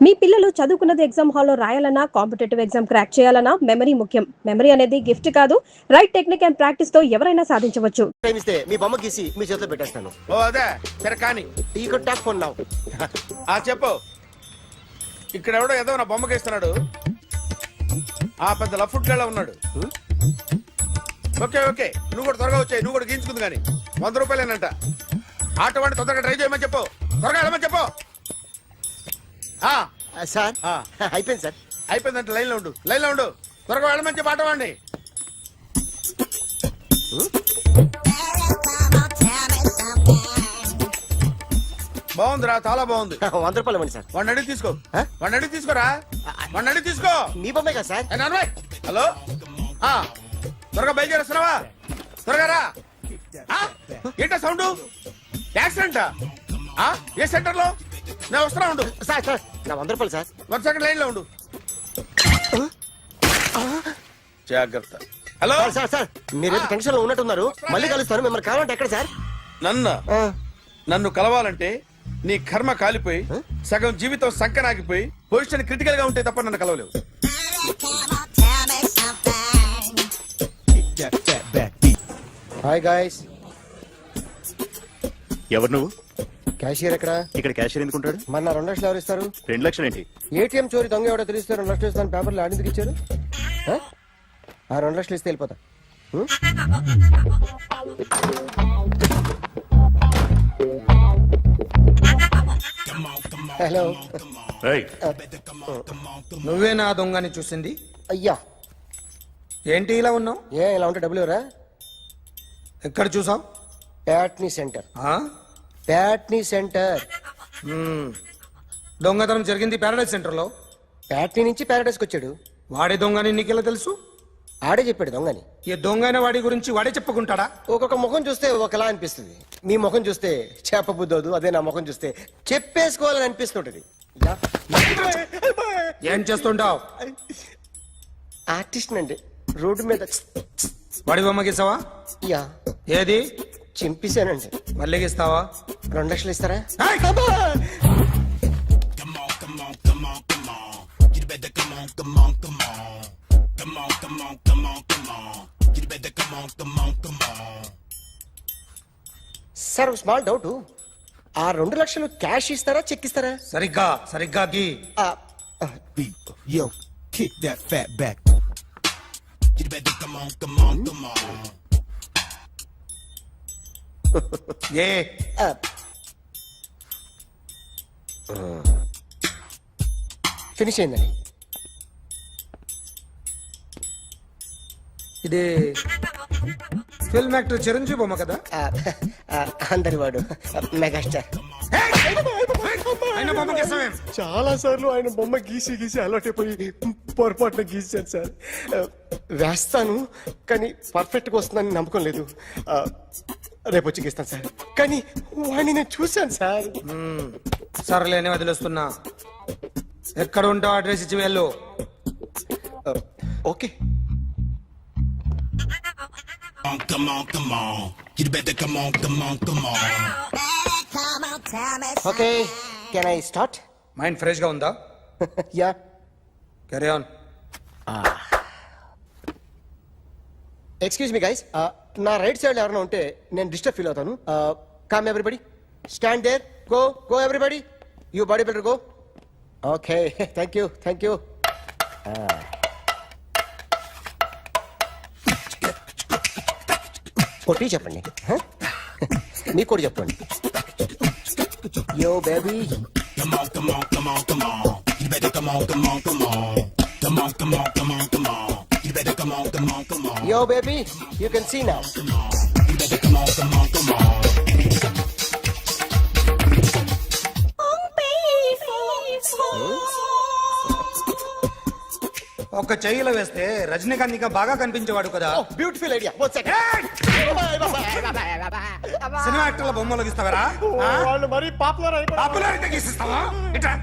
మీ పిల్లలు చదువుకున్నది ఎగ్జామ్ హాల్లో రాయాలన్నా కాంపిటేటివ్ ఎగ్జామ్ క్రాక్ చేయాలన్నా మెమరీ ముఖ్యం. మెమరీ అనేది గిఫ్ట్ కాదు, రైట్ టెక్నిక్ అండ్ ప్రాక్టీస్ తో ఎవరైనా సాధించవచ్చు. ప్రేమిస్తే మీ బొమ్మ గీసి మీ చేతిలో పెట్టేస్తాను. ఓ అదే సరే కానీ ఈ కుడ్ టాక్ ఫోన్ నౌ. చెప్పు. ఇక్కడ ఎవడో ఏదో నా బొమ్మకి ఇస్తున్నాడు. పెద్ద లఫుట్ గళ్ళ ఉన్నాడు. ఓకే ఓకే, నువ్వు కూడా త్వరగా వచ్చాయి. నువ్వు కూడా గీంచుకుంది కానీ 100 రూపాయలేనంట. ఆటో వాడిని తొందరగా ట్రై చేయమని చెప్పు. త్వరగా వెళ్ళమని చెప్పు. సార్ అయిపోయింది సార్. అయిపోయిందంటే లైన్లో ఉండు, లైన్లో ఉండు. త్వరగా వెళ్ళమని చెప్పు ఆటో వాడిని. బాగుందిరా, చాలా బాగుంది. 100 రూపాయలు ఇవ్వండి సార్. వాడిని అడిగి తీసుకో. వాడిని అడిగి తీసుకోరా. వాడిని అడిగి తీసుకో. మీ బొమ్మే కదా సార్. హలో, త్వరగా బయలుదేరేస్తున్నావా? త్వరగా రా. ఏంటా సౌండ్? యాక్సిడెంటా? ఏ సెంటర్ లో? నేను వస్తున్నా ఉండు. సార్ సార్ నా 100 రూపాయలు సార్. 1 సెకండ్ లైన్ లో ఉండు. జాగ్రత్త. హలో సార్ సార్ సార్ మీరేదో టెన్షన్ లో ఉన్నట్టున్నారు. మళ్ళీ కలుస్తాను. మిమ్మల్ని కావాలంటే ఎక్కడ సార్? నన్ను కలవాలంటే నీ కర్మ కాలిపోయి సగం జీవితం సంకనాగిపోయి పొజిషన్ క్రిటికల్ గా ఉంటే తప్ప నన్ను కలవలేవు. Hi guys. ఎవరు నువ్వు? క్యాషియర్ ఎక్కడ? ఇక్కడ క్యాషియర్ ఎందుకుంటాడు? మన 2 లక్షలు ఎవరు ఇస్తారు? 2 లక్షలు ఏంటి? ఏటీఎం చోరీ దొంగ ఎవడో తెలిస్తే 2 లక్షలు ఇస్తాను పేపర్లు ఆడిందుకు ఇచ్చారు. ఆ 2 లక్షలు ఇస్తే వెళ్ళిపోతా. హలో. ఏయ్, నువ్వే నా దొంగని చూసింది? అయ్యా ఏంటి ఇలా ఉన్నావు? ఇలా ఉంటే డబ్బులు ఎవరా? ఎక్కడ చూసావు? ప్యాట్నీ సెంటర్. ప్యాట్నీ సెంటర్. దొంగతనం జరిగింది ప్యారడైజ్ సెంటర్ లో. ప్యాట్నీ నుంచి ప్యారడైస్కి వచ్చాడు. వాడే దొంగని నీకెలా తెలుసు? ఆడే చెప్పాడు దొంగని. ఈ దొంగైన వాడి గురించి వాడే చెప్పుకుంటాడా? ఒక్కొక్క ముఖం చూస్తే ఒకలా అనిపిస్తుంది. మీ ముఖం చూస్తే చెప్పబుద్దోదు. అదే నా ముఖం చూస్తే చెప్పేసుకోవాలని అనిపిస్తుంటది. ఏం చేస్తుంటావు? ఆర్టిస్ట్ అండి. రోడ్డు మీద వాడి బొమ్మ గీసావా? యా ఏది? చింపేశానండి. మళ్ళీ గీస్తావా? 2 లక్షలు ఇస్తారా? Sir small doubt. ఆ 2 లక్షలు క్యాష్ ఇస్తారా చెక్ ఇస్తారా? సరిగ్గా సరిగ్గా గీ. Yo, kick that fat back. You better come on, come on, come on. A finish అయిందండి. ఇది ఫిల్మ్ యాక్టర్ చిరంజీవి బొమ్మ కదా? అందరి వాడు మెగాస్టార్. ఆయన బొమ్మ గీసావేం? చాలా సార్లు ఆయన బొమ్మ గీసి గీసి అలవాటైపోయి పొరపాటున గీసాను సార్. వేస్తాను కానీ పర్ఫెక్ట్ గా వస్తుందని నమ్మకం లేదు. రేపు వచ్చి గీస్తాను సార్. కానీ వాడిని నేను చూశాను సార్. సర్లేని వదిలేస్తున్నా. ఎక్కడ ఉంటావు అడ్రస్ ఇచ్చి వెళ్ళు. Okay. Come on, come on. You better come on, come on, come on. Okay can I start? Mind fresh గా ఉందా? Yeah. Carry on. Excuse me guys, నా రైట్ సైడ్ ఎవరైనా ఉంటే నేను డిస్టర్బ్ ఫీల్ అవుతాను. Come everybody, stand there, go go everybody, you body builder go. Okay thank you thank you. కొట్టి చెప్పండి. మీకు కూడా చెప్పండి. Yo baby. Come on, come on, come on, come on. You better come on, come on, come on. Come on, come on, come on, come on. You better come on, come on, come on. Yo baby, you can see now. You better come on, come on, come on. ఒక చెయ్యిలో వేస్తే రజనీకాంత్ ఇంకా బాగా కనిపించేవాడు కదా. Beautiful idea. One second. Cinema యాక్టర్ల బొమ్మలు గీస్తావరా? వాళ్ళు మరి పాపులర్ పాపులారిటీ గీసిస్తావా? ఇట్రా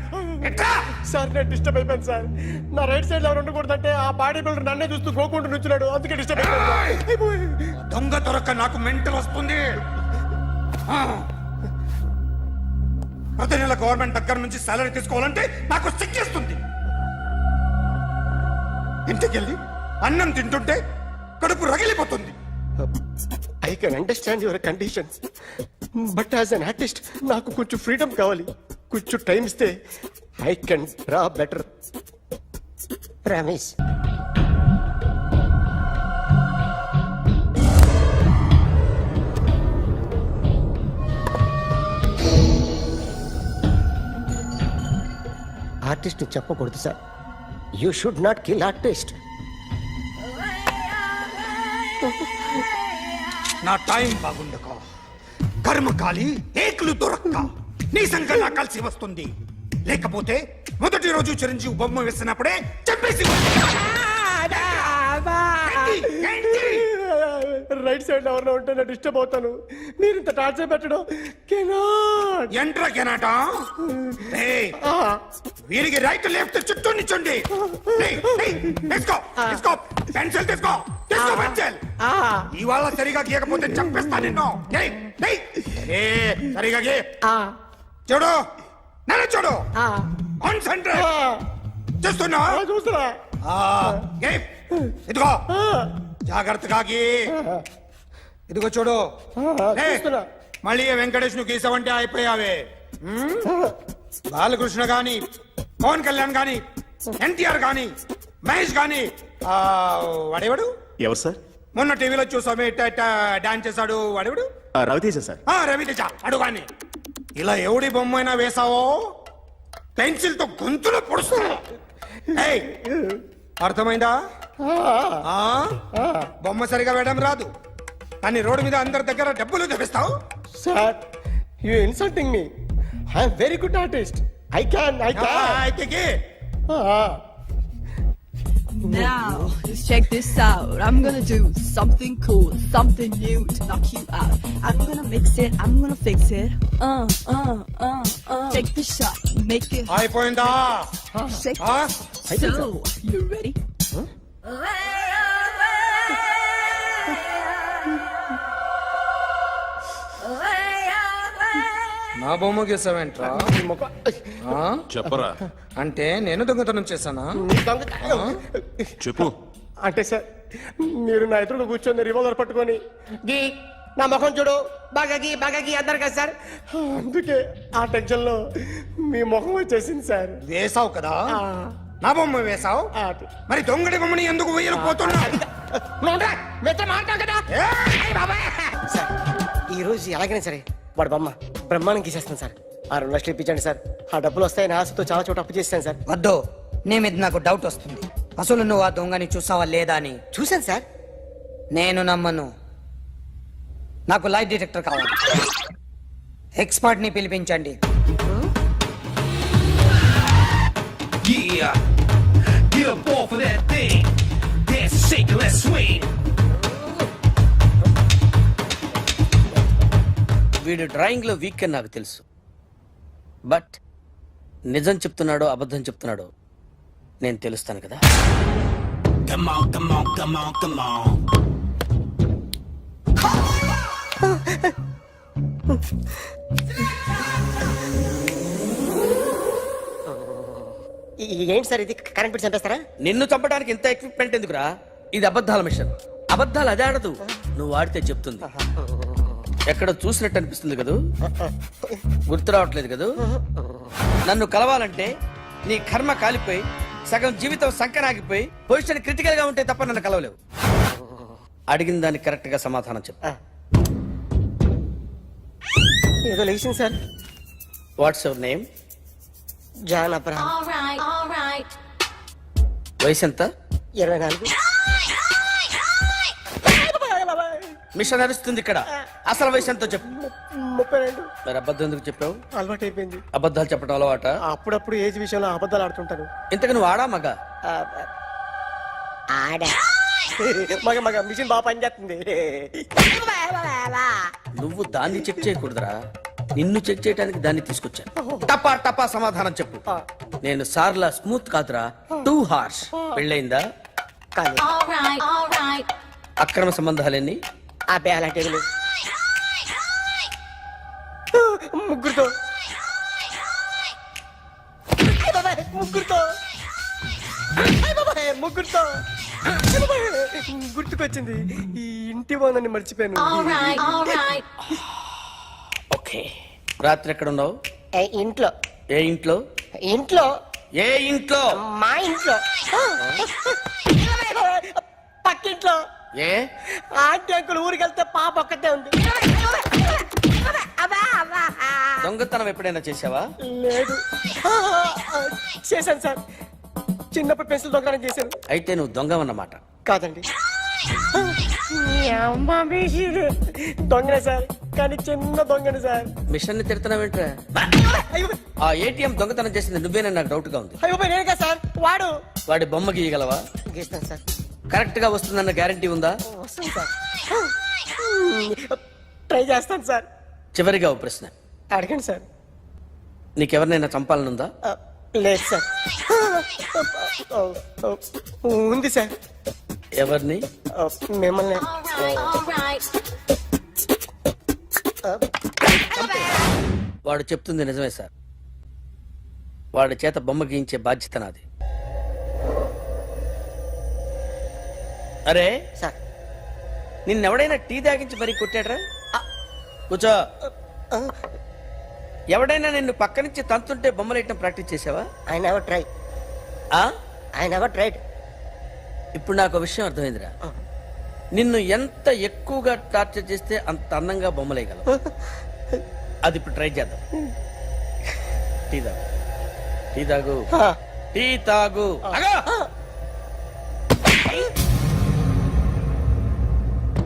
ఇట్రా. సార్ నేను డిస్టర్బ్ అయిపోయాను సార్. నా రైట్ సైడ్ ఎవరు ఉండకూడదంటే ఆ బాడీ బిల్డర్ నన్నే చూస్తూ గోకుంటూ నుంచున్నాడు. అందుకే డిస్టర్బ్ అయిపోయాను. దొంగ దొరక్క నాకు మెంటల్ వస్తుంది. ప్రతి నెల గవర్నమెంట్ దగ్గర నుంచి సాలరీ తీసుకోవాలంటే నాకు సిగ్గు ఇంటికెళ్ళి అన్నం తింటుంటే కడుపు రగిలిపోతుంది. I can understand your conditions but as an artist నాకు కొంచెం ఫ్రీడమ్ కావాలి. కొంచెం టైం ఇస్తే I can draw better. Promise. Artist చెప్పకూడదు sir. You should not kill artist. నా టైం బాగుండక కర్మకాలి ఏకులు దొరక్క నీ సంఘం నాకు కలిసి వస్తుంది. లేకపోతే మొదటి రోజు చిరంజీవి బొమ్మ వేసినప్పుడే చెప్పేసి రైట్ సైడ్ ఎవరిలో ఉంటే నేను డిస్టర్బ్ అవుతాను. మీరు ఇంత టార్చర్ పెట్టడం కెనాట్. ఎంట్రా కెనాట. వీరికి రైట్ లెఫ్ట్ చుట్టూ నిచ్చండి. పెన్సిల్ తీసుకో, తీసుకో పెన్సిల్. ఇవాళ సరిగా గీయకపోతే చంపేస్తా నిన్ను. సరిగా గీ. చూడు నన్ను చూడు. కాన్సంట్రేట్ చేస్తున్నా. చూస్తున్నా. ఇదిగో జాగ్రత్తగా గీ. ఇదిగో చూడు. చూస్తున్నా. మళ్ళీ వెంకటేష్ ను గీసావంటే అయిపోయావే. బాలకృష్ణ గాని, పవన్ కళ్యాణ్ గాని, ఎన్టీఆర్ గాని, మహేష్ గాని, వాడేవాడు ఎవరు సార్? మొన్న టీవీలో చూసామే డాన్స్ చేశాడు వాడేవాడు? రవితేజ సార్. రవితేజ అడుగాని. ఇలా ఎవడి బొమ్మైనా వేసావో పెన్సిల్ తో గొంతులో పొడుస్తా. అర్థమైందా? బొమ్మ సరిగా వేయడం రాదు కానీ రోడ్డు మీద అందరి దగ్గర డబ్బులు తెప్పిస్తావు. Sir you insulting me. I'm very good artist. I can అయితే Now, just check this out. I'm gonna do something cool, something new to knock you out. I'm gonna mix it, I'm gonna fix it. Take the shot, make it అయిపోయిందా? shake. So, you ready? నా బొమ్మ గీసావేంట్రా? చెప్పరా. అంటే నేను దొంగతనం చేశానా? చెప్పు. అంటే సార్ మీరు నా ఎదురు కూర్చొని రివాల్వర్ పట్టుకొని గీ నా ముఖం చూడు బాగా గీ అన్నారు కదా సార్. అందుకే ఆ టెన్షన్ లో మీ ముఖం వచ్చేసింది సార్. వేసావు కదా, నా బొమ్మ వేసావు. మరి దొంగడి బొమ్మని ఎందుకు వేయలు పోతున్నా? సార్ ఈ రోజు ఎలాగైనా సరే వాడు బొమ్మ బ్రహ్మాండం గీసేస్తాను సార్. 6 లక్షలు ఇప్పించండి సార్. ఆ డబ్బులు వస్తాయని ఆశతో చాలా చోట అప్పు చేస్తాను సార్. వద్దు, నీ మీద నాకు డౌట్ వస్తుంది. అసలు నువ్వు ఆ దొంగని చూసావా లేదా అని. చూశాను సార్. నేను నమ్మను. నాకు లైట్ డిటెక్టర్ కావాలి. ఎక్స్పర్ట్ ని పిలిపించండి. Yeah, get up off of that thing. Dance and shake and let's swing. వీడు డ్రాయింగ్ లో వీక్ అని నాకు తెలుసు. బట్ నిజం చెప్తున్నాడో అబద్ధం చెప్తున్నాడో నేను తెలుస్తాను కదా. Come on, come on, come on, come on. ఏంటి సార్ ఇది? కరెంట్ బిల్ చంపేస్తారా? నిన్ను చంపడానికి ఇంత ఎక్విప్మెంట్ ఎందుకురా? ఇది అబద్ధాల మిషన్. అబద్ధాలు అదే ఆడదు, నువ్వు ఆడితే చెప్తుంది. ఎక్కడ చూసినట్టు అనిపిస్తుంది కదూ, గుర్తు రావట్లేదు కదూ. నన్ను కలవాలంటే నీ కర్మ కాలిపోయి సగం జీవితం సంకరాగిపోయి పొజిషన్ క్రిటికల్ గా ఉంటే తప్ప నన్ను కలవలేవు. అడిగిన దానికి కరెక్ట్ గా సమాధానం చెప్పు. ఏదో లేచింది sir. What's your name? John Abraham. వయసు ఎంత? 24. మిషన్ నడుస్తుంది ఇక్కడ. అసలు వయసు ఎంతో చెప్పు. 32. మరి అబద్ధం ఎందుకు చెప్పావు? అలవాటు అయిపోయింది. అబద్ధాలు చెప్పడం అలవాట? అప్పుడప్పుడు ఏజ్ విషయంలో అబద్ధాలు ఆడుతుంటాను. ఇంతకు నువ్వు ఆడా మగ? మగ మిషన్ బాగా పనిచేస్తుంది. నువ్వు దాన్ని చెక్ చేయకూడదురా, నిన్ను చెక్ చేయడానికి దాన్ని తీసుకొచ్చాను. టపా టపా సమాధానం చెప్పు. నేను సార్లా స్మూత్ కాదురా, టూ హార్ష్. పెళ్ళయిందా? అక్రమ సంబంధాలన్నీ? అబ్బే అలాంటి ముగ్గురుతో ముగ్గురుతో బొమ్మ గుర్తా గుర్తుకొచ్చింది. ఈ ఇంటి బాగుందని మర్చిపోయాను. ఓకే, రాత్రి ఎక్కడ ఉన్నావు? ఇంట్లో ఏ ఇంట్లో? ఇంట్లో ఏ ఇంట్లో? మా ఇంట్లో పక్కింట్లో ఏ ఆంటీ అంకుల్ ఊరికి వెళ్తే పాప ఒక్కతే ఉంది. దొంగతనం ఎప్పుడైనా చేసావా? లేదు. చేశాను సార్, చిన్నప్పుడు పెన్సిల్ దొంగతనం చేశాను. అయితే నువ్వు దొంగవన్నమాట. కాదండి, దొంగనే సార్, కానీ చిన్న దొంగనే సార్. మిషన్ ని తిడుతున్నావేంట్రా? అయ్యో ఆ ఏటీఎం దొంగతనం చేసింది నువ్వేనని నాకు డౌట్ గా ఉంది. అయ్యో నేను కదా సార్, వాడు. వాడి బొమ్మ గీయగలవా? గీస్తాను సార్. కరెక్ట్ గా వస్తుందన్న గ్యారంటీ ఉందా? వస్తాను సార్, ట్రై చేస్తాను సార్. చివరిగా ఓ ప్రశ్న అడగండి సార్. నీకెవరినైనా చంపాలనుందా? లేదు సార్. ఉంది సార్. ఎవరిని? మిమ్మల్ని. వాడు చెప్తుంది నిజమే సార్. వాడి చేత బొమ్మ గీయించే బాధ్యత నాది. అరే సార్, నిన్నెవడైనా టీ తాగించి మరీ కొట్టాడ్రా? కూర్చో. ఎవడైనా నిన్ను పక్క నుంచి తంతుంటే బొమ్మలేయటం ప్రాక్టీస్ చేసావా? I never try. ఆ? I never tried. ఇప్పుడు నాకు ఒక విషయం అర్థమైందిరా. నిన్ను ఎంత ఎక్కువగా టార్చర్ చేస్తే అంత అందంగా బొమ్మలేయగలవు. అది ఇప్పుడు ట్రై చేద్దాం. టీ తాగు, టీ తాగు, టీ తాగు.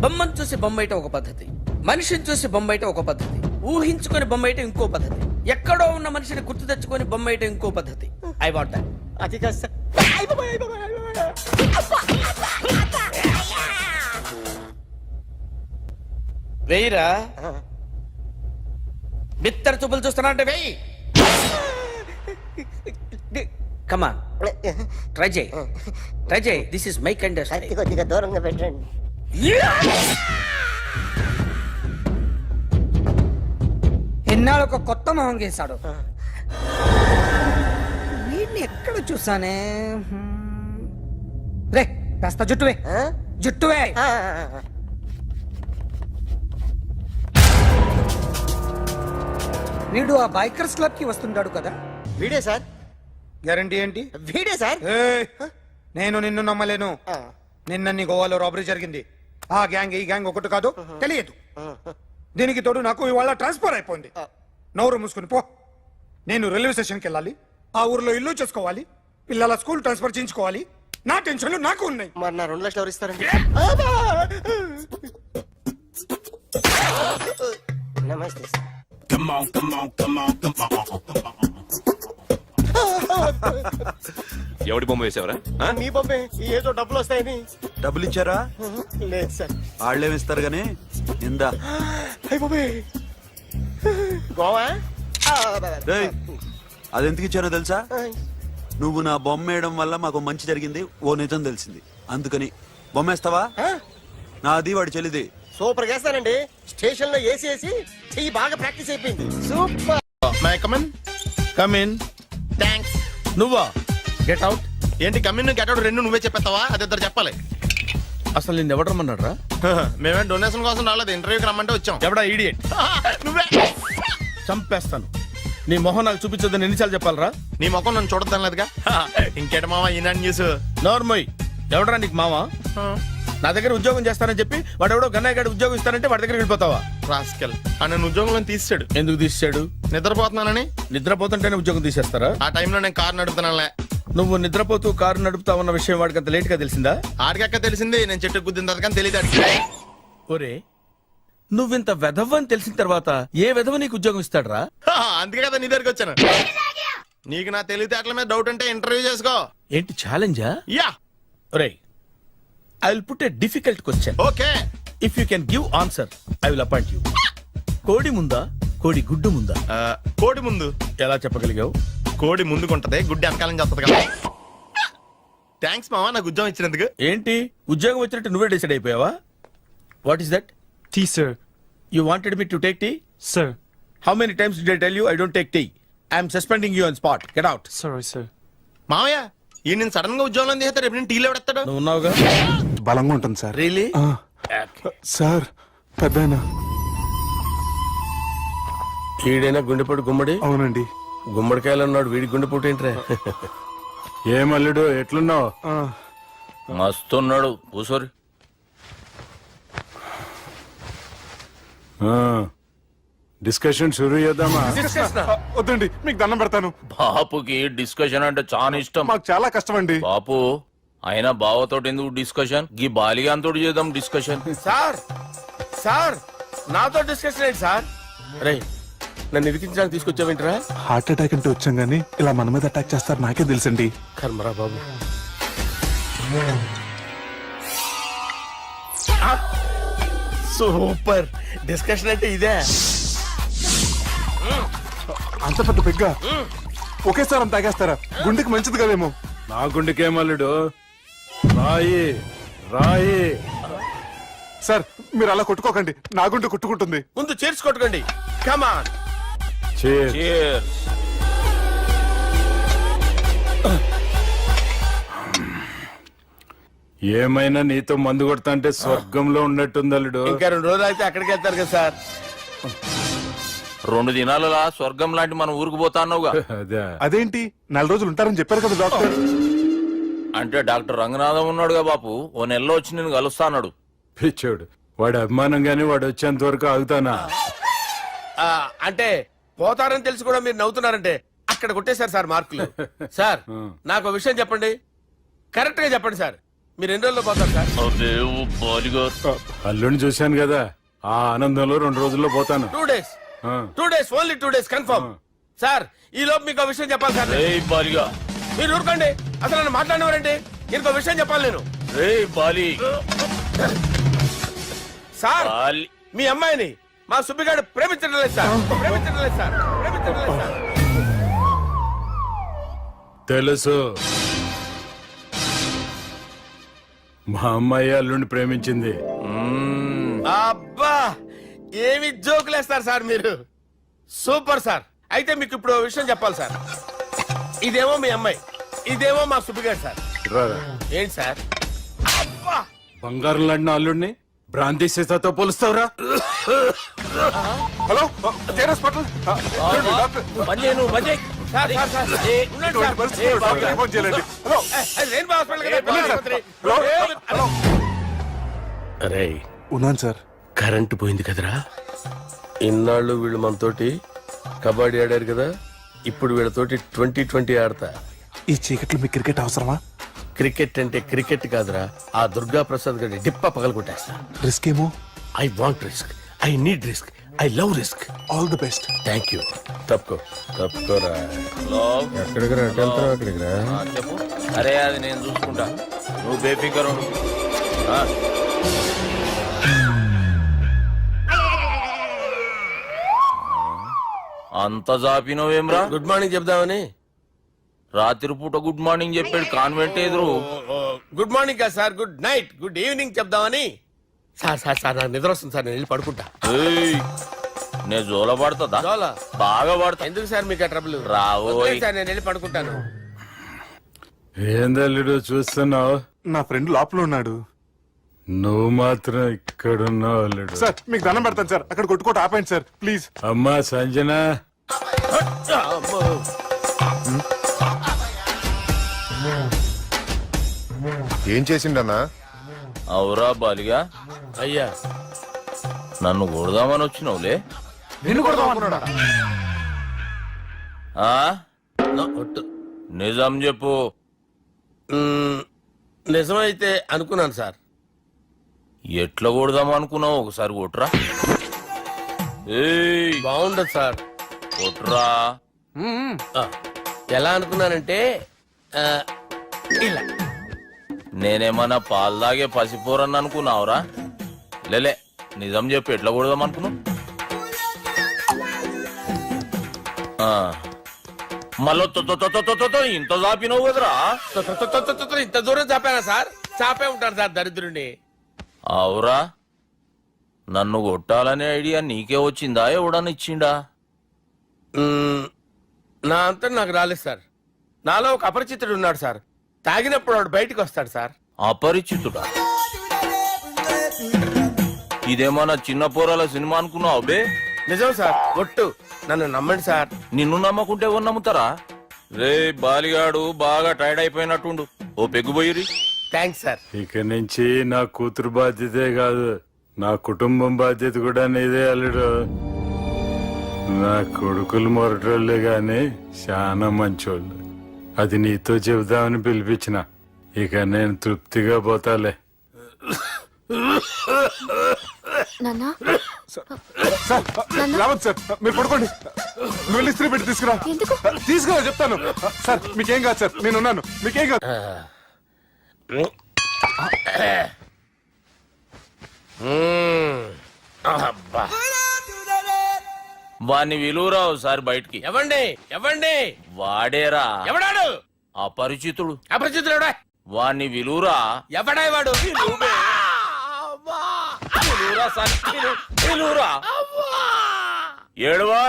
బొమ్మను చూసి బొమ్మేయటం ఒక పద్ధతి, మనిషిని చూసి బొమ్మేయటం ఒక పద్ధతి, ఊహించుకొని బొమ్మేయటం ఇంకో పద్ధతి, ఎక్కడో ఉన్న మనిషిని గుర్తు తెచ్చుకొని బొమ్మేయటం ఇంకో పద్ధతి. I want that. అది కాదు సార్. వెయ్యిరా. బిత్తర చూపులు చూస్తున్నా అంటే వెయ్యి. కమాన్, ట్రై చేయి, ట్రై చేయి. This is my kind. కొద్దిగా దూరంగా పెట్టండి. ఎన్నాళ్ళు ఒక కొత్త మొహం గీశాడు. వీడిని ఎక్కడ చూసానే? రే కాస్త జుట్టువే, జుట్టువే. వీడు ఆ బైకర్స్ క్లబ్ కి వస్తుంటాడు కదా? వీడే సార్. గ్యారంటీ ఏంటి? వీడే సార్. ఏయ్, నేను నిన్ను నమ్మలేను. నిన్న నీ గోవాలో రాబరీ జరిగింది. ఆ గ్యాంగ్ ఈ గ్యాంగ్ ఒకటి కాదు, తెలియదు. దీనికి తోడు నాకు ఇవాళ ట్రాన్స్ఫర్ అయిపోయింది. నోరు మూసుకుని పో. నేను రైల్వే స్టేషన్కి వెళ్ళాలి, ఆ ఊర్లో ఇల్లు చేసుకోవాలి, పిల్లల స్కూల్ ట్రాన్స్ఫర్ చేయించుకోవాలి. నా టెన్షన్లు నాకు ఉన్నాయి. మరి నా 2 లక్షలు ఎవరు ఇస్తారండి? నమస్తే sir. Come on, come on, come on, come on, come on. ఎవడి బొమ్మ వేసావరా? మీ బొమ్మే, ఏదో డబ్బులు వస్తాయని. డబ్బులు ఇచ్చారా? లేదు సార్. వాళ్ళేమి ఇస్తారు గానీ ఇందా. అయ్య బాబే, గోవా. రేయ్, అది ఎందుకు ఇచ్చానో తెలుసా? నువ్వు నా బొమ్మ వేయడం వల్ల మాకు మంచి జరిగింది, ఓ నిజం తెలిసింది. అందుకని బొమ్మేస్తావా? నాది వాడి చెల్లిది. సూపర్ చేస్తానండి. స్టేషన్ లో ఏసీ వేసి చెయ్యి బాగా ప్రాక్టీస్ అయిపోయింది. Super. My come on. Come in. Thanks. నువ్వా? Get out. ఏంటి కమిన్ గెట్ అవుట్ రెండు నువ్వే చెప్పేస్తావా? అది ఇద్దరు చెప్పాలి. అసలు నిన్ను ఎవడు రమ్మన్నాడు రా? మేమే డొనేషన్ కోసం రాలేదు, ఇంటర్వ్యూకి రమ్మంటే వచ్చాం. ఎవడా ఈడియట్? నువ్వే. చంపేస్తాను. నీ మొహం నాకు చూపించొద్దని ఎన్నిసార్లు చెప్పాలరా? నీ ముఖం నన్ను చూడద్దాం లేదుగా. ఇంకేట మామ ఈనాడు న్యూస్. నోర్మోయ్, ఎవడరా నీకు మామ? నా దగ్గర ఉద్యోగం చేస్తానని చెప్పి వాడు ఎవడో గన్నయ్య గారి ఉద్యోగం ఇస్తానంటే వాడి దగ్గర వెళ్ళిపోతావా? రాస్కెల్. నన్ను ఉద్యోగంలో తీసాడు. ఎందుకు తీసాడు? నిద్రపోతున్నానని. నిద్రపోతుంటేనే ఉద్యోగం తీసేస్తారా? ఆ టైంలో నేను కారు నడుపుతున్నానులే. నువ్వు నిద్రపోతూ కారు నడుపుతావన్న విషయం వాడికి అంత లేట్ గా తెలిసిందా? ఆడికక్క తెలిసింది, నేను చెట్టు గుద్దిన తర్వాత కానీ తెలియదు. ఒరే, నువ్వింత వెధవని తెలిసిన తర్వాత ఏ వెధవ నీకు ఉద్యోగం ఇస్తాడరా? అందుకే కదా నీ దగ్గరికి వచ్చాను. నీకు నా తెలివితేటల మీద డౌట్ అంటే ఇంటర్వ్యూ చేసుకో. ఏంటి ఛాలెంజా? యా. ఒరే, I will put a difficult question. Okay. If you can give answer I will appoint you. కోడి ముందా, కోడి గుడ్డు ముందా? కోడి ముందు. ఎలా చెప్పగలిగావు? కోడి ముందుకుంటది, గుడ్డి వెనకాలం చేస్తుంది కదా. థ్యాంక్స్ మామ, నాకు ఉద్యోగం ఇచ్చినందుకు. ఏంటి ఉద్యోగం వచ్చినట్టు నువ్వే డిసైడ్ అయిపోయావా? What is that? Tea sir. You wanted me to take tea? Sir. How many times did I tell you I don't take tea? I am suspending you on spot. Get out. Sorry, sir. మామయ్య ఈ నేను sudden గా ఉద్యోగంలో చేస్తాడు రేపు నేను టీలో పెడతాడు. నువ్వు ఉన్నావుగా. బలంగా ఉంటుంది సార్. రియలీ? సార్ పెద్దయినా. ఈడైనా గుండెపోటు గుమ్మడి. అవునండి. గుమ్మడికాయలు ఉన్నాడు, వీడి గుండెపోటు ఏంట్రా? ఏమల్లుడు ఎట్లున్నావు? మస్తున్నాడు కూసోరి. డిస్కషన్ షురూ చేద్దామా? వద్దండి, మీకు దండం పెడతాను. బాపుకి డిస్కషన్ అంటే చాలా ఇష్టం. మాకు చాలా కష్టం అండి. బాపు అయినా బావతోటి ఎందుకు డిస్కషన్? గీ బాలిగాంతోటి చేద్దాం డిస్కషన్. సార్ సార్ నాతో డిస్కషన్ ఏంటి సార్? రే నన్ను ఇరికించడానికి తీసుకొచ్చావేంట్రా? హార్ట్ అటాక్ అంటే వచ్చాం గానీ ఇలా మన మీద అటాక్ చేస్తారు నాకే తెలుసండి. కర్మరా బాబు. సూపర్ డిస్కషన్ అంటే ఇదే. అంత పెద్ద పెగ్గా ఒకేసారి అంత తాగేస్తారా? గుండెకి మంచిది కదేమో. నా గుండెకేమల్లుడు రాయి రాయి. సార్ మీరు అలా కొట్టుకోకండి, నా గుండె కొట్టుకుంటుంది. ముందు చేర్చి కొట్టుకోండి. కమాన్. Cheers. ఏమైనా నీతో మందు కొడతా అంటే స్వర్గంలో ఉన్నట్టుంది అల్లుడు. ఇంకా 2 రోజులు అయితే అక్కడికి వెళ్తారు కదా సార్. 2 దినాలలా స్వర్గం లాంటి మన ఊరికి పోతాన్నావుగా. అదేంటి 4 రోజులు ఉంటారని చెప్పారు కదా డాక్టర్. అంటే డాక్టర్ రంగనాథం ఉన్నాడుగా బాపు, ఓ నెలలో వచ్చి నేను కలుస్తా అన్నాడు. పిచ్చోడు, వాడు అభిమానంగానే వాడు వచ్చేంత వరకు ఆగుతానా? అంటే పోతారని తెలిసి కూడా మీరు నవ్వుతున్నారంటే అక్కడ కొట్టేశారు సార్ మార్కులు. సార్ నాకు ఒక విషయం చెప్పండి, కరెక్ట్ గా చెప్పండి సార్. మీరు ఎన్ని రోజుల్లో పోతారు సార్? అల్లుడిని చూశాను కదా, ఆ ఆనందంలో 2 రోజుల్లో పోతాను. 2 days. 2 days, only 2 days confirm. Sir ఈ లోపు మీకు ఒక విషయం చెప్పాలి సార్. బాలిగా మీరు ఊరుకోండి, అసలు నన్ను మాట్లాడినవారండి. నేను ఒక విషయం చెప్పాలి నేను. బాలి సార్ మీ అమ్మాయిని మా సుబ్బిగాడు ప్రేమించడం లేదు సార్. ప్రేమించడం లేదు సార్. ప్రేమించడం లేదు సార్. తెలుసు, మా అమ్మాయి అల్లుడిని ప్రేమించింది. అబ్బా ఏమి జోకులేస్తారు సార్ మీరు. Super sir. అయితే మీకు ఇప్పుడు ఓ విషయం చెప్పాలి సార్. ఇదేమో మీ అమ్మాయి, ఇదేమో మా సుబ్బిగాడు సార్. ఏంటి సార్? అబ్బా బంగారం లాంటి అల్లుడిని భ్రాంతి సీతతో పోలుస్తావురా? Hello hospital. Sir sir sir ఉండండి సార్. అది రెయిన్బో హాస్పిటల్ కదా. అరే ఉన్నాను సార్. కరెంటు పోయింది కదరా. ఇన్నాళ్ళు వీళ్ళు మనతోటి కబడ్డీ ఆడారు కదా, ఇప్పుడు వీళ్ళతోటి 2020 ఆడతా. ఈ చీకట్లో మీ క్రికెట్ అవసరమా? క్రికెట్ అంటే క్రికెట్ కాదురా, ఆ దుర్గా ప్రసాద్ గారి డిప్ప పగలు కొట్టేస్తా. రిస్క్ ఏమో. I want risk, I need risk, I love risk. All the best. Thank you. తప్పుకోరా. ఎక్కడికి రా? అక్కడికి రా. చెప్పు. అరే అది నేను చూసుకుంటా, నువ్వు బేఫికర్ ఉండు. అంత జాపినవేమ్రా? గుడ్ మార్నింగ్ చెప్దామని. రాత్రి పూట గుడ్ మార్నింగ్ చెప్పాడు కాన్వెంట్ ఎదురు. గుడ్ మార్నింగ్ కాదు sir, good night, good evening చెప్దామని. సార్ సార్ సార్ నాకు నిద్ర వస్తుంది సార్, నేను వెళ్ళి పడుకుంటా. నేను జోల పడుతుందా? జోలా? బాగా పడతా. ఎందుకు సార్ మీకు ఆ ట్రబుల్? రావోయ్ సార్ నేను వెళ్ళి పడుకుంటాను. ఏందల్లుడు చూస్తున్నావు? నా ఫ్రెండ్ లోపల ఉన్నాడు, నువ్వు మాత్రం ఇక్కడున్నావు అల్లుడు. సార్ మీకు దండం పెడతాను సార్, అక్కడ కొట్టుకోట ఆపండి సార్ ప్లీజ్. అమ్మా సంజన. ఏం చేసిండన్నా? అవురా బాలిగా, అయ్యా నన్ను కొడదామని వచ్చినావులే. నిజం చెప్పు. నిజమైతే అనుకున్నాను సార్. ఎట్లా కొడదాం అనుకున్నావు? ఒకసారి కొట్రా. బాగుండదు సార్. కొట్రా. ఎలా అనుకున్నానంటే ఇలా. నేనేమన్నా పాలు తాగే పసిపోరని అనుకున్నావురా? లేలే, నిజం చెప్పు, ఎట్లా కొడదాం అనుకున్నావు? మళ్ళీ ఇంత చాపినవు కదరా? ఇంత దూరం చాపానా సార్? చాపే ఉంటారు సార్ దరిద్రుడిని. అవురా, నన్ను కొట్టాలనే ఐడియా నీకే వచ్చిందా? ఎవడన్నా ఇచ్చిండా? నా అంతా నాకు రాలేదు సార్. నాలో ఒక అపరిచితుడు ఉన్నాడు సార్. తాగినప్పుడు వాడు బయటికి వస్తాడు సార్. అపరిచితుడా? ఇదేమన్నా చిన్న పోరాల సినిమా అనుకున్నావు బే? నిజం సార్, ఒట్టు, నన్ను నమ్మండి సార్. నిన్ను నమ్మకుంటే ఎవరు నమ్ముతారా? రే బాలిగాడు బాగా టైర్డ్ అయిపోయినట్టుండు, ఓ పెగ్గుబోయిరి. Thanks sir. ఇక నుంచి నా కూతురు బాధ్యతే కాదు, నా కుటుంబం బాధ్యత కూడా నీదే అల్లుడు. నా కొడుకులు మొరటోళ్ళే గాని చాలా మంచోళ్ళు. అది నీతో చెబుదామని పిలిపించిన. ఇక నేను తృప్తిగా పోతాలే. రావద్దు సార్, మీరు పడుకోండి. నువ్వు ఇస్త్రీ పెట్టి తీసుకురా. తీసుకురా చెప్తాను. సార్ మీకేం కాదు సార్, నేనున్నాను, మీకేం కాదు. అబ్బా. వాణ్ణి విలువరావు సార్ బయటికి. ఎవండి ఎవండి? వాడేరా. ఎవడాడు? అపరిచితుడు. అపరిచితుడు ఎవడా? వాణ్ణి విలువరా. ఎవడా వాడు? విలువరా సార్, విలువరా. ఏడవా.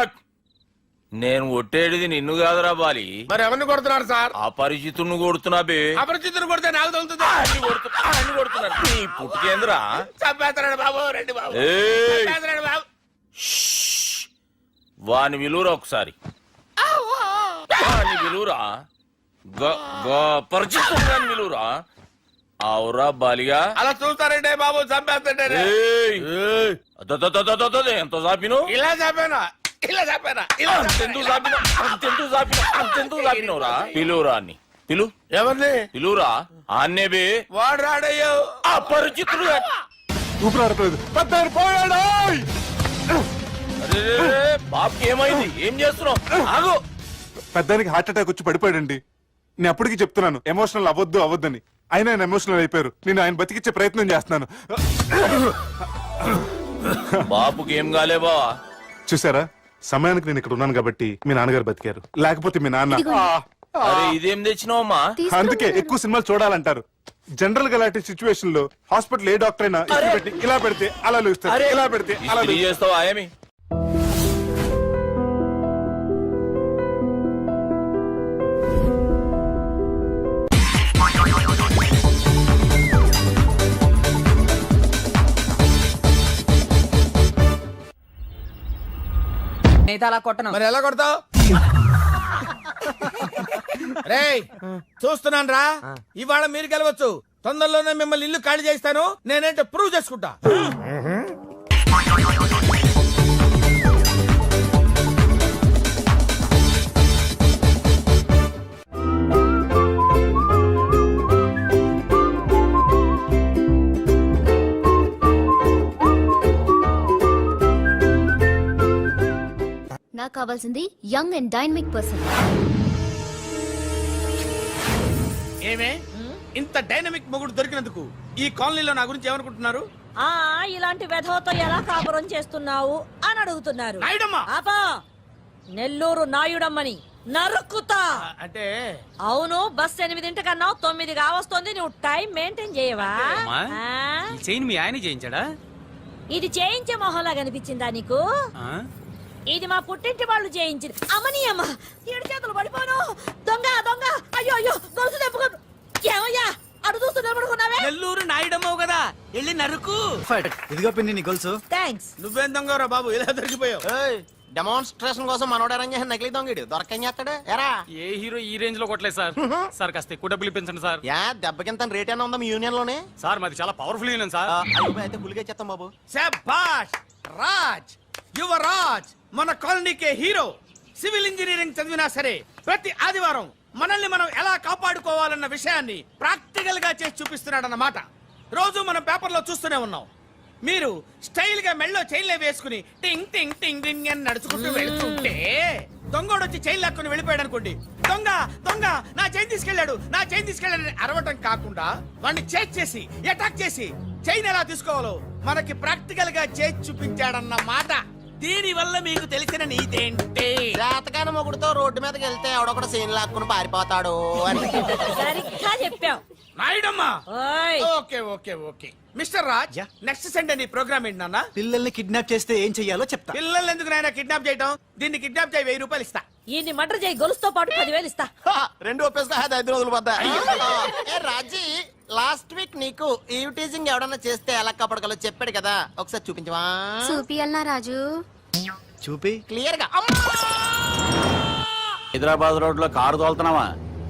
నేను ఒట్టేడిది నిన్ను కాదురా బాలి. మరి ఎవరిని కొడుతున్నారు సార్? అపరిచితుడిని కొడుతున్నా బే. అపరిచితుడు కొడితే నాకు తగులుతుంది. అన్ని కొడుతున్నారు. నీ పుట్టుకేంద్రా? చంపేస్తాడు బాబు, రండి బాబు. ఏయ్. చంపేస్తాడు బాబు. వాని విలువరా ఒకసారి. వాని విలువరా. పరిచితుడు అని విలువరా. అవురా బాలిగా. అలా చూస్తారంటే బాబు, చంపేస్తాడే. ఎంత చాపిను? ఇలా చంపానా? ఇలా చంపానా? ఇలా అంతెందుకు చాపిన? అంతెందుకు చాపిన? అంతెందుకు చాపినవురా? పిలువురా అని. పిలు. ఎవరిని? పిలువురా. ఆన్నే బే. వాడు రాడయ్యో. అపరిచితుడు. ఊపిరాడట్లేదు. పెద్దాయన పోయాడు. బాబుకి ఏమైంది? ఏం చేస్తున్నావు? ఆగు. పెద్దానికి హార్ట్ అటాక్ వచ్చి పడిపోయాడండి. నేను అప్పటికి చెప్తున్నాను ఎమోషనల్ అవ్వద్దని. ఆయన ఎమోషనల్ అయిపోయారు. నేను ఆయన బతికిచ్చే ప్రయత్నం చేస్తున్నాను. బాబుకి ఏం కాలే బావా? చూసారా, సమయానికి నేను ఇక్కడ ఉన్నాను కాబట్టి మీ నాన్నగారు బతికారు. లేకపోతే మీ నాన్న. అరే ఇదేం తెచ్చినావమ్మా? అందుకే ఎక్కువ సినిమాలు చూడాలంటారు. జనరల్ గా అలాంటి సిచ్యువేషన్ లో హాస్పిటల్ ఏ డాక్టర్ అయినా ఇస్త్రీ పెట్టి ఇలా పెడితే అలా లూస్తారు, ఇలా పెడితే అలా ఇస్త్రీ చేస్తావా ఏమి? అలా కొట్టను. మరి ఎలా కొడతావు? రేయ్ చూస్తున్నాను రా, ఇవాళ మీరు గెలవచ్చు. తొందరలోనే మిమ్మల్ని ఇల్లు ఖాళీ చేస్తాను. నేనేంటో ప్రూవ్ చేసుకుంటా. నాకు కావాల్సింది యంగ్ అండ్ డైనమిక్ పర్సన్. ఏమే ఇంత డైనమిక్ మొగుడు దొరికినందుకు ఈ కాలనీలో నా గురించి ఏమనుకుంటున్నారు? ఇలాంటి వెధవతో ఎలా కాపురం చేస్తున్నావు అని అడుగుతున్నారు. నాయుడమ్మ. ఆపా, నెల్లూరు నాయుడమ్మని నరుక్కుతా. అంటే అవును, బస్ 8:00 9 కావస్తుంది. నువ్వు టైం మెయింటైన్ చేయవా? చైన్ మీ ఆయన చేయించాడా? ఇది చేయించే మొహంలా కనిపించిందా నీకు? ఇది మా పుట్టింటి వాళ్ళు చేయించింది. అమ్మని అమ్మ, 7 చేతులు పడిపోను. దొంగ దొంగ, అయ్యో అయ్యో, గొలుసు తెప్పుకో. ఏమయ్యా అడు చూస్తున్నావున్నావే? నెల్లూరు నాయుడమ్మవు కదా, వెళ్ళి నరుకు. ఇదిగో పిన్ని నీ గొలుసు. థ్యాంక్స్. నువ్వేం దొంగరా బాబు, ఇలా దొరికిపోయావు? డెమాన్స్ట్రేషన్ కోసం మనోడు అరేంజ్ చేసిన నకిలీ దొంగడు దొరకం చేస్తాడు. ఎరా ఏ హీరో ఈ రేంజ్ లో కొట్టలేదు సార్. సార్ కాస్త ఎక్కువ డబ్బులు ఇప్పించండి సార్. యా దెబ్బకింత రేట్ అయినా ఉందా మీ యూనియన్ లోనే? సార్ మాది చాలా పవర్ఫుల్ యూనియన్ సార్. అయితే గులిగా చేస్తాం బాబు. శభాష్ రాజ్, యువరాజ్, మన కాలనీకే హీరో. సివిల్ ఇంజనీరింగ్ చదివినా సరే ప్రతి ఆదివారం మనల్ని మనం ఎలా కాపాడుకోవాలన్న విషయాన్ని ప్రాక్టికల్ గా చేసి చూపిస్తున్నాడన్నమాట. రోజు మనం పేపర్లో చూస్తూనే ఉన్నాం. మీరు స్టైల్ గా మెళ్ళో చైన్లే వేసుకుని టింగ్ టింగ్ టింగ్ టింగ్ అని నడుచుకుంటూ వెళ్తుంటే దొంగోడు వచ్చి చైన్ లాక్కుని వెళ్ళిపోయాడు అనుకోండి. దొంగ దొంగ నా చైన్ తీసుకెళ్లాడు, నా చైన్ తీసుకెళ్లాడని అరవటం కాకుండా వాడిని చేజ్ చేసి అటాక్ చేసి చైన్ ఎలా తీసుకోవాలో మనకి ప్రాక్టికల్ గా చేసి చూపించాడన్నమాట. దీని వల్ల మీకు తెలిసిన నీతేంటి? జాతకాన మొగుడుతో రోడ్డు మీదకి వెళ్తే ఎవడొకడు సీన్ లాక్కుని పారిపోతాడు అని. సరిగ్గా చెప్పావు నాయుడమ్మా. ఓయ్. Okay okay okay mister Raj, next Sunday నీ ప్రోగ్రామ్ ఏంటి నాన్న? పిల్లల్ని కిడ్నాప్ చేస్తే ఏం చెయ్యాలో చెప్తా. పిల్లల్ని ఎందుకు నాయన కిడ్నాప్ చేయటం? దీన్ని కిడ్నాప్ చేయి, 1000 రూపాయలు ఇస్తా. ఈయన్ని మటర్ చేయి గొలుసుతో పాటు 10,000 ఇస్తా. రెండు ఒప్పేసుకో 5 రోజులు పడ్డా ఏ రాజీ లాస్ట్ వీక్ నీకు ఈవ్ టీజింగ్ ఎవడన్నా చేస్తే ఎలా కాపాడగలో చెప్పాడు కదా ఒకసారి చూపించవా చూపియల్నా రాజు? చూపి క్లియర్ గా హైదరాబాద్ రోడ్ లో కారు తోలుతున్నావా?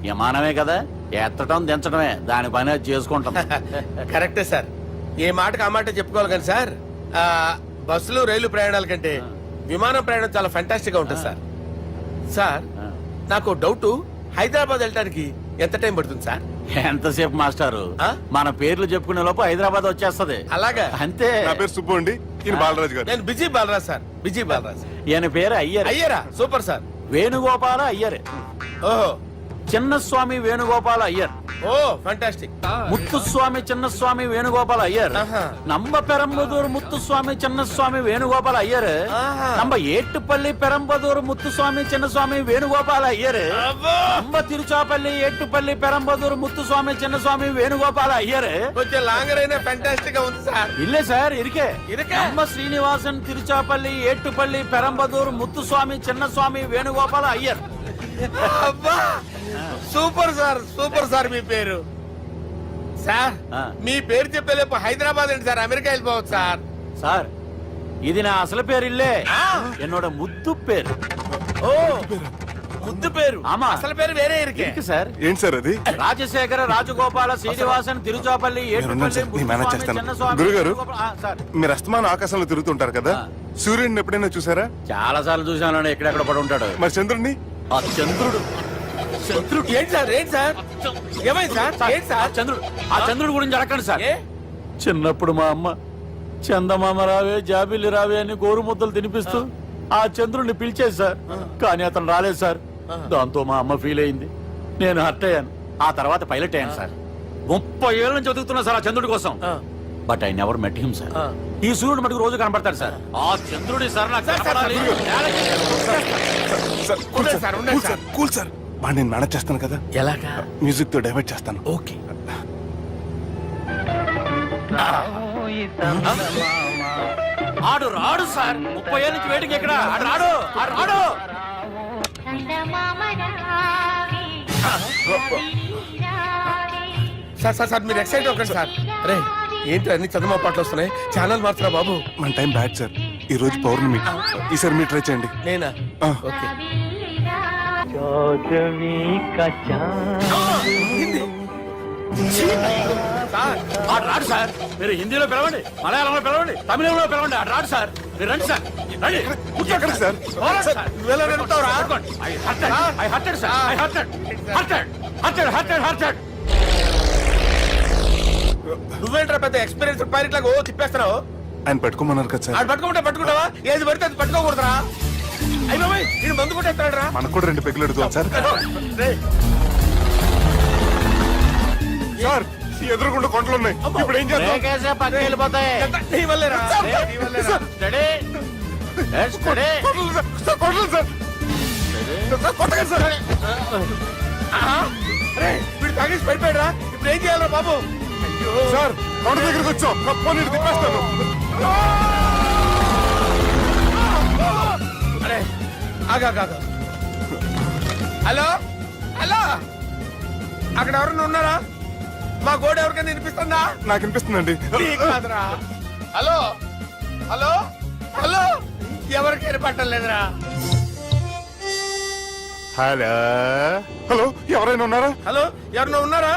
విమానమే కదా, ఎత్తటం దించడమే దాని పని అది చేసుకుంటాం. కరెక్టే సార్, ఏ మాటకు ఆ మాట చెప్పుకోవాలి కానీ సార్, బస్సులు రైలు ప్రయాణాల కంటే విమానం ప్రయాణం చాలా ఫెంటాస్టిక్ గా ఉంటుంది సార్. సార్ నాకు డౌట్, హైదరాబాద్ వెళ్ళడానికి ఎంత టైం పడుతుంది సార్? ఎంతసేపు మాస్టారు, మన పేర్లు చెప్పుకునే లోపు హైదరాబాద్ వచ్చేస్తది. అలాగా? అంతే. నా పేరు సుబ్బు అండి, ఈయన బాలరాజు గారు. నేను busy Balaraj sir, busy Balaraj. ఈయన పేరు అయ్యర్. అయ్యరా? Super sir. వేణుగోపాల అయ్యర్. ఓహో, చిన్నస్వామి వేణుగోపాల అయ్యర్. ఓ ఫంటాస్టిక్. ముత్తుస్వామి చిన్నస్వామి వేణుగోపాల అయ్యర్. நம்ம பெரம்பதூர் முத்துசுவாமி சின்னசுவாமி வேணுகோபால ஐயர். நம்ம ஏட்டுப்பள்ளி பெரம்பதூர் முத்துசுவாமி சின்னசுவாமி வேணுகோபால ஐயர். நம்ம திருச்சாப்பள்ளி ஏட்டுப்பள்ளி பெரம்பதூர் முத்துசுவாமி சின்னசுவாమి వేణుగోపాల ஐயர். కొంచెం లాంగర్ అయినా ఫంటాస్టిక్ గా ఉంది సార్. இல்ல சார் இருக்கே. நம்ம ஸ்ரீனிவாசன் திருச்சாப்பள்ளி ஏட்டுப்பள்ளி பெரம்பதூர் முத்துசுவாమి చిన్నస్వామి వేణుగోపాల ஐயர். అబ్బా సూపర్ సార్, సూపర్ సార్. మీ పేరు సార్, మీ పేరు చెప్పేలేపు హైదరాబాద్ ఏంటి సార్, అమెరికా వెళ్ళిపోవచ్చు సార్. సార్ ఇది నా అసలు పేరు ఇల్లే, என்னோட ముద్దు పేరు. ఓ ముద్దు పేరు. ఆమా, అసలు పేరు వేరే ఇருக்கு సార్. ఏంటి సార్ అది? రాజశేఖర రాజగోపాల శ్రీనివాసన్ తిరుచాపల్లి గురుగారు, మీరు అస్తమానం ఆకాశంలో తిరుగుతుంటారు కదా, సూర్యుడిని ఎప్పుడైనా చూసారా? చాలా సార్లు చూసాను, ఎక్కడెక్కడ పడి ఉంటాడు. మరి చంద్రుడిని? ఆ చంద్రుడు. చంద్రుడు ఏంటి సార్? ఏంటి సార్ ఏమైంది సార్? ఏంటి సార్ చంద్రుడు? ఆ చంద్రుడు గురించి అడగండి సార్. చిన్నప్పుడు మా అమ్మ చందమామ రావే జాబిల్లి రావే అని గోరు ముద్దలు తినిపిస్తూ ఆ చంద్రుడిని పిలిచేది సార్, కానీ అతను రాలేదు సార్. దాంతో మా అమ్మ ఫీల్ అయింది, నేను హర్ట్ అయ్యాను. ఆ తర్వాత పైలట్ అయ్యాను సార్. 30 ఏళ్ళ నుంచి చదువుతున్నా సార్ ఆ చంద్రుడి కోసం. But I never met him sir. ఈ సూర్యుడు మటుకు రోజు కనపడతాడు సార్. ఆ చంద్రుడి సార్ నాకు కనపడాలి. కూల్ సార్, వాడిని నేను మేనేజ్ చేస్తాను కదా. ఎలాగా? మ్యూజిక్ తో డైవర్ట్ చేస్తాను. ఓకే. ఆడు రాడు సార్, 30 ఏళ్ళ నుంచి వెయిటింగ్ ఎక్కడ. ఆడు రాడు, ఆడు రాడు. సార్ సార్ సార్ మీరు ఎక్సైట్ అవ్వకండి సార్. అరే ఏంటి అన్ని చదువు పాటలు వస్తున్నాయి, ఛానల్ మార్చరా బాబు. మన టైం బ్యాడ్ సార్, ఈ రోజు పౌర్ణమి. ఈసారి మీరు ట్రై చేయండి. నేనా? ఓకే. ఆడు రాడు సార్, మీరు హిందీలో పిలవండి, మలయాళంలో పిలవండి, తమిళంలో పిలవండి. ఆడు రాడు సార్, మీరు రండి సార్. రండి, కూర్చోకండి సార్. నువ్వేంట్రా పెద్ద ఎక్స్పీరియన్స్ పైరెట్ లాగా ఓ తిప్పేస్తున్నావు? ఆయన పట్టుకోమన్నారు కదా సార్. ఆడు పట్టుకుంటావా? ఏది పడితే అది పట్టుకోకూడదురా. అయ్యి బాబాయ్, నేను మందు కొట్టేస్తాడు రా. మనకు కూడా 2 పెగ్గులు అడుగుతాం సార్. సార్ ఎదురుకుండా కొండలు ఉన్నాయి, ఇప్పుడు ఏం చేద్దాం? పక్కకి వెళ్ళిపోతాయి. నీ వల్లేరా? వీడు తాగేసి పడిపోయాడురా, ఇప్పుడు ఏం చేయాలరా బాబు? సార్ కొండ దగ్గరికి వచ్చాం, పోనీ తిప్పేస్తాను. అరే ఆగా. హలో హలో, అక్కడ ఎవరన్నా ఉన్నారా? మా గోడ ఎవరికైనా వినిపిస్తుందా? నాకు వినిపిస్తుందండి. కాదురా. హలో హలో హలో, ఎవరికి వినపట్టలేదురా. హలో హలో, ఎవరైనా ఉన్నారా? హలో ఎవరన్నా ఉన్నారా?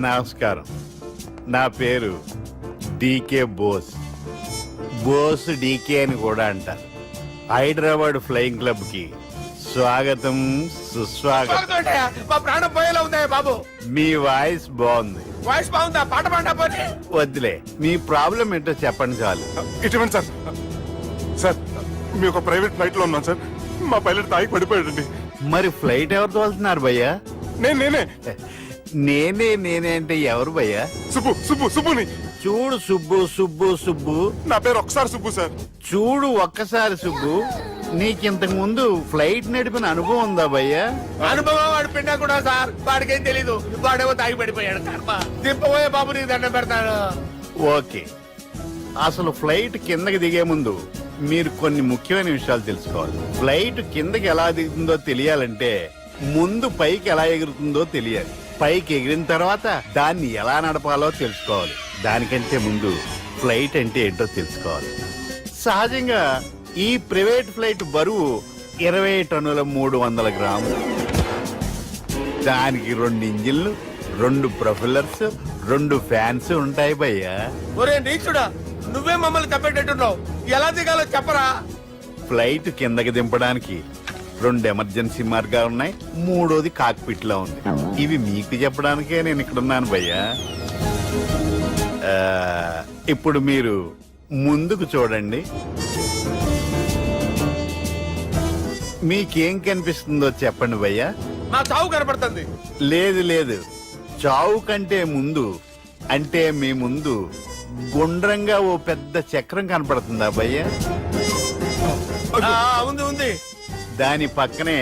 నమస్కారం, నా పేరు డీకే బోస్. బోస్ డీకే అని కూడా అంటారు. హైదరాబాద్ ఫ్లయింగ్ క్లబ్ కి స్వాగతం సుస్వాగతం. మా ప్రాణం పోయేలా ఉందా బాబు? మీ వాయిస్ బాగుంది. వాయిస్ బాగుందా? పాట పాడా పోనీ. వద్దులే, మీ ప్రాబ్లం ఏంటో చెప్పండి చాలు. ఇటువంటి సార్, సార్ మీ ఒక ప్రైవేట్ ఫ్లైట్ లో ఉన్నాం సార్, మా పైలట్ తాగి పడిపోయాడండి. మరి ఫ్లైట్ ఎవరితో వెళ్తున్నారు భయ్యా? నేనే నేనే అంటే ఎవరు భయ్యా? సుబ్బుని. చూడు సుబ్బు, నా పేరు ఒకసారి సుబ్బు సార్. చూడు ఒక్కసారి సుబ్బు, నీకింతకు ముందు ఫ్లైట్ నడిపిన అనుభవం ఉందా భయ్యా? అనుభవం వాడు పిండా కూడా సార్, వాడికేం తెలీదు. వాడేమో తాగి పడిపోయాడు. కర్మ దింపబోయే బాబు, నీకు దండం పెడతాను. ఓకే, అసలు ఫ్లైట్ కిందకి దిగే ముందు మీరు కొన్ని ముఖ్యమైన విషయాలు తెలుసుకోవాలి. ఫ్లైట్ కిందకి ఎలా దిగుతుందో తెలియాలంటే ముందు పైకి ఎలా ఎగురుతుందో తెలియాలి. పైకి ఎగిరిన తర్వాత దాన్ని ఎలా నడపాలో తెలుసుకోవాలి. దానికంటే ముందు ఫ్లైట్ అంటే ఏంటో తెలుసుకోవాలి. సహజంగా ఈ ప్రైవేట్ ఫ్లైట్ బరువు 20 టన్నుల 300 గ్రాములు. దానికి 2 ఇంజిన్లు, 2 ప్రొఫెల్లర్స్, 2 ఫ్యాన్స్ ఉంటాయి భయ్యా. ఒరే నీచుడా, నువ్వే మమ్మల్ని తప్పేటట్టున్నావు. ఎలా దిగాలో చెప్పరా? ఫ్లైట్ కిందకి దింపడానికి 2 ఎమర్జెన్సీ మార్గాలు ఉన్నాయి, 3వది కాక్పిట్ లో ఉంది. ఇవి మీకు చెప్పడానికే నేను ఇక్కడ ఉన్నాను భయ్యా. ఇప్పుడు మీరు ముందుకు చూడండి. మీకేం కనిపిస్తుందో చెప్పండి భయ్యా. నా చావు కనపడుతుంది. లేదు లేదు, చావు కంటే ముందు అంటే మీ ముందు గుండ్రంగా ఓ పెద్ద చక్రం కనపడుతుందా భయ్యా? ఉంది ఉంది. దాని పక్కనే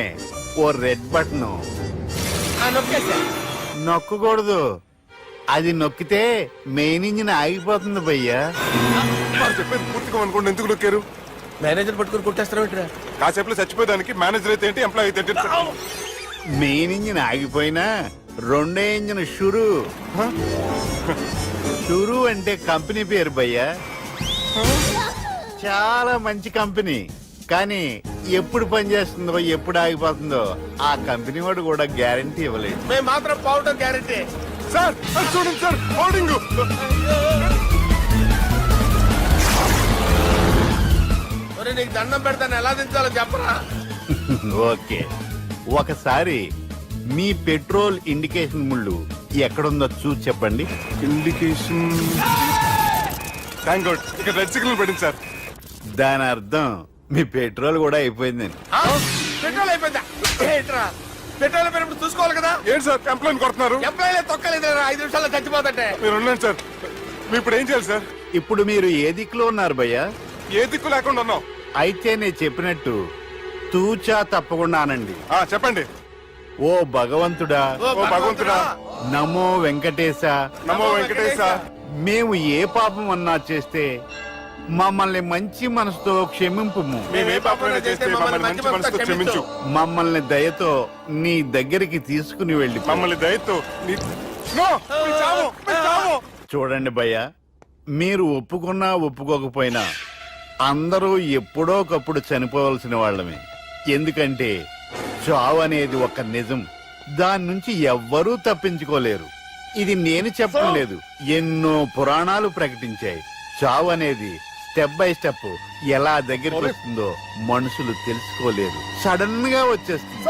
ఓ రెడ్ బటన్. నొక్కేసా. నొక్కకూడదు, అది నొక్కితే మెయిన్ ఇంజిన్ ఆగిపోతుంది భయ్యా. చెప్పేది పూర్తిగా అనుకోండి, ఎందుకు నొక్కారు? మేనేజర్ పట్టుకుని కొట్టేస్తారా? కాసేపులో చచ్చిపోయేదానికి మేనేజర్ అయితే ఏంటి, ఎంప్లాయ్ అయితే ఏంటి? మెయిన్ ఇంజిన్ ఆగిపోయినా 2వ ఇంజిన్ షురు. షురు అంటే కంపెనీ పేరు భయ్యా. చాలా మంచి కంపెనీ. కానీ ఎప్పుడు పనిచేస్తుందో ఎప్పుడు ఆగిపోతుందో ఆ కంపెనీ వాడు కూడా గ్యారంటీ ఇవ్వలేదు. మేము మాత్రం పౌడర్ గ్యారంటీ. సార్ అది చూడండి సార్, హోర్డింగ్. ఒరే నీకు దండం పెడతాను, ఎలా దించాలో చెప్పరా? ఓకే, ఒకసారి మీ పెట్రోల్ ఇండికేషన్ ముళ్ళు ఎక్కడుందో చూసి చెప్పండి. ఇండికేషన్. థ్యాంక్ గాడ్, ఇక్కడ రెడ్ సిగ్నల్ పడింది సార్. దాని అర్థం మీ పెట్రోల్ కూడా అయిపోయిందని. పెట్రోల్ అయిపోయిందా? ఏంట్రా పెట్రోల్ అయిపోయినప్పుడు చూసుకోవాలి కదా. ఏంటి సార్ ఎంప్లాయ్ కొడుతున్నారు? ఎంప్లాయీలే తొక్కలేదు, 5 నిమిషాల్లో చచ్చిపోతుంటే. మీరు ఉండండి సార్, మీరు ఇప్పుడు ఏం చేయాలి సార్? ఇప్పుడు మీరు ఏ దిక్కులో ఉన్నారు భయ్యా? ఏ దిక్కు లేకుండా ఉన్నాం. అయితే నేను చెప్పినట్టు తూచా తప్పకుండా అనండి. చెప్పండి. ఓ భగవంతుడా, ఓ భగవంతుడా, నమో వెంకటేశ, నమో వెంకటేశ. మేము ఏ పాపం అన్నా చేస్తే మమ్మల్ని మంచి మనసుతో క్షమింపుము. మేమే పాపమైనా చేస్తే మమ్మల్ని మంచి మనసుతో క్షమించు. మమ్మల్ని దయతో నీ దగ్గరికి తీసుకుని వెళ్ళి మమ్మల్ని దయతో చూడండి భయ్యా, మీరు ఒప్పుకున్నా ఒప్పుకోకపోయినా అందరూ ఎప్పుడో ఒకప్పుడు చనిపోవలసిన వాళ్ళమే. ఎందుకంటే చావు అనేది ఒక నిజం, దాని నుంచి ఎవ్వరూ తప్పించుకోలేరు. ఇది నేను చెప్పడం లేదు, ఎన్నో పురాణాలు ప్రకటించాయి. చావు అనేది స్టెప్ బై స్టెప్ ఎలా దగ్గరికి వస్తుందో మనుషులు తెలుసుకోలేరు, సడన్ గా వచ్చేస్తుంది.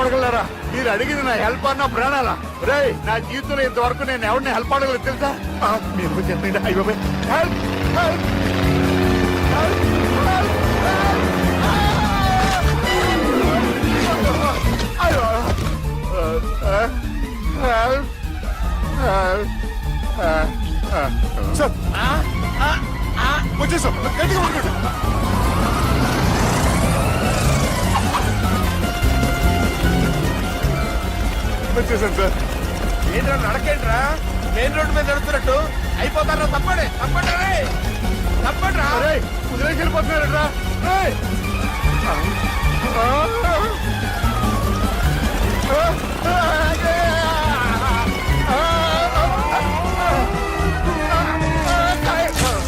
అడగలరా, మీరు అడిగింది నా హెల్ప్ అన్న ప్రాణాలా? రే, నా జీవితంలో ఇంతవరకు నేను ఎవరిని హెల్ప్ అడగలేదు తెలుసా? మీరు చెప్పండి. అయ్యో హెల్ప్ హెల్ప్ సార్ వచ్చేసాం, గట్టిగా పట్టుకోండి. వచ్చేసాను సార్. ఏంట్రా నడకేంట్రా? మెయిన్ రోడ్డు మీద నడుస్తున్నట్టు అయిపోతారా? తప్పండి తప్పండి రే, తప్పండి రా. వదిలేసి వెళ్ళిపోతున్నారా?